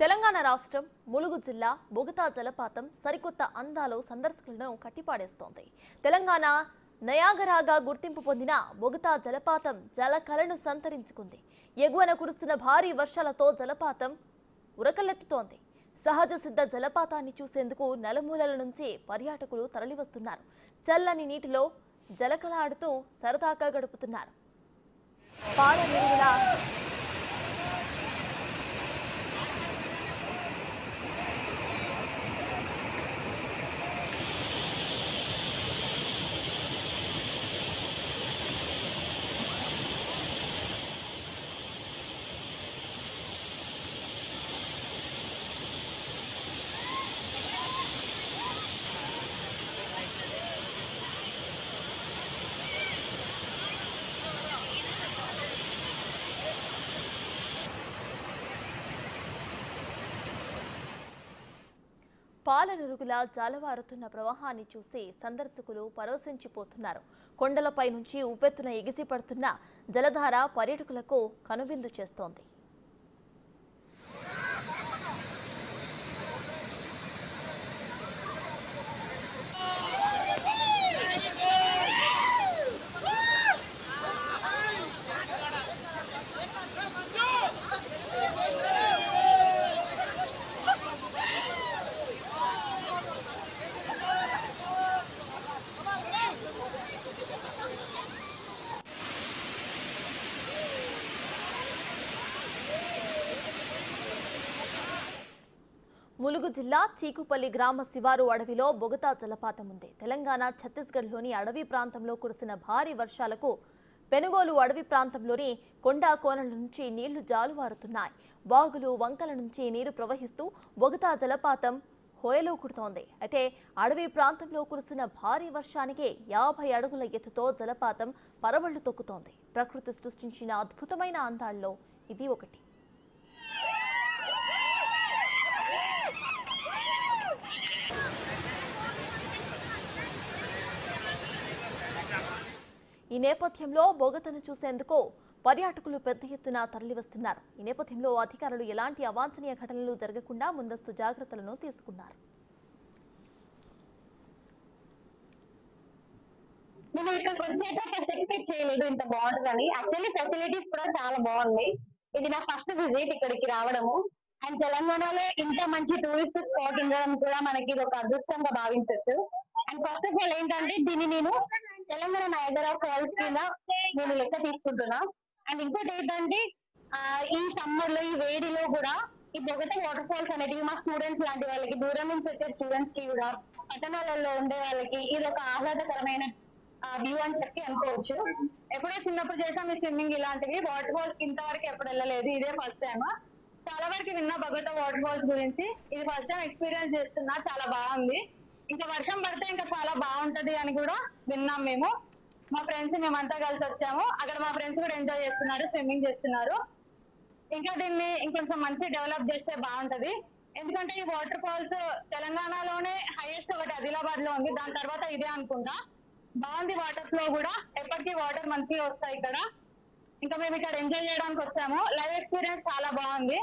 తెలంగాణ రాష్ట్రం ములుగు జిల్లా బొగతా జలపాతం సరికొత్త అందాలు సందర్శకులను కట్టిపాడేస్తోంది. తెలంగాణ నయాగరాగా గుర్తింపు పొందిన బొగతా జలపాతం జలకళను సంతరించుకుంది. ఎగువన కురుస్తున్న భారీ వర్షాలతో జలపాతం ఉరకలెత్తుతోంది. సహజ సిద్ధ జలపాతాన్ని చూసేందుకు నలుమూలల నుంచి పర్యాటకులు తరలివస్తున్నారు. చల్లని నీటిలో జలకళాడుతూ సరదాగా గడుపుతున్నారు. పాలనురుగుల జాలవారుతున్న ప్రవాహాన్ని చూసి సందర్శకులు పరవశించిపోతున్నారు. కొండలపై నుంచి ఉవ్వెత్తున ఎగిసిపడుతున్న జలధార పర్యాటకులకు కనువిందు చేస్తోంది. ములుగు జిల్లా చీకుపల్లి గ్రామ శివారు అడవిలో బొగతా జలపాతం ఉంది. తెలంగాణ ఛత్తీస్గఢ్లోని అడవి ప్రాంతంలో కురిసిన భారీ వర్షాలకు పెనుగోలు అడవి ప్రాంతంలోని కొండా కోనల నుంచి నీళ్లు జాలువారుతున్నాయి. వాగులు వంకల నుంచి నీరు ప్రవహిస్తూ బొగతా జలపాతం హోయలూకుతోంది. అయితే అడవి ప్రాంతంలో కురిసిన భారీ వర్షానికి 50 అడుగుల ఎత్తుతో జలపాతం పరవళ్లు తొక్కుతోంది. ప్రకృతి సృష్టించిన అద్భుతమైన అందాల్లో ఇది ఒకటి. ఈ నేపథ్యంలో బొగతను చూసేందుకు పర్యాటకులు పెద్ద ఎత్తున తరలివస్తున్నారు. ఈ నేపథ్యంలో అధికారులు ఎలాంటి అవాంఛనీయ ఘటనలు జరగకుండా ముందస్తు జాగ్రత్తలను తీసుకున్నారు. ఇంత బాగుంటుందని యాక్చువల్లీ ఫెసిలిటీస్ కూడా చాలా బాగుంది. ఇది నా ఫస్ట్ విజిట్ ఇక్కడికి రావడము. అండ్ తెలంగాణలో ఇంత మంచి టూరిస్ట్ స్పాట్ ఉండడం కూడా మనకి ఇది ఒక అదృష్టంగా భావించవచ్చు. అండ్ ఫస్ట్ ఆఫ్ ఆల్ ఏంటంటే దీన్ని నేను తెలంగాణ నయాగరా ఫాల్స్ కింద నేను లెక్క తీసుకుంటున్నా. అండ్ ఇంకోటి ఏంటంటే ఈ సమ్మర్ లో ఈ వేడిలో కూడా ఈ బొగతా వాటర్ ఫాల్స్ అనేటివి మా స్టూడెంట్స్ లాంటి వాళ్ళకి, దూరం నుంచి వచ్చే స్టూడెంట్స్ కి కూడా, పట్టణాలలో ఉండే వాళ్ళకి ఇది ఒక ఆహ్లాదకరమైన వ్యూ అని చెప్పి అనుకోవచ్చు. ఎప్పుడో చిన్నప్పుడు చేసాం ఈ స్విమ్మింగ్ ఇలాంటివి. వాటర్ ఫాల్స్ ఇంతవరకు ఎప్పుడు వెళ్ళలేదు, ఇదే ఫస్ట్ టైం. చాలా వరకు విన్నా బొగతా వాటర్ ఫాల్స్ గురించి, ఇది ఫస్ట్ టైం ఎక్స్పీరియన్స్ చేస్తున్నా. చాలా బాగుంది. ఇంకా వర్షం పడితే ఇంకా చాలా బాగుంటది అని కూడా విన్నాం మేము. మా ఫ్రెండ్స్ మేమంతా కలిసి వచ్చాము. అక్కడ మా ఫ్రెండ్స్ కూడా ఎంజాయ్ చేస్తున్నారు, స్విమ్మింగ్ చేస్తున్నారు. ఇంకా దీన్ని ఇంకొంచెం మంచి డెవలప్ చేస్తే బాగుంటది. ఎందుకంటే ఈ వాటర్ ఫాల్స్ తెలంగాణలోనే హైయెస్ట్ ఒకటి ఆదిలాబాద్ లో ఉంది, దాని తర్వాత ఇదే అనుకుంటా. బాగుంది వాటర్ ఫ్లో కూడా, ఎప్పటికీ వాటర్ మంచిగా వస్తాయి ఇక్కడ. ఇంకా మేము ఇక్కడ ఎంజాయ్ చేయడానికి వచ్చాము. లైవ్ ఎక్స్పీరియన్స్ చాలా బాగుంది.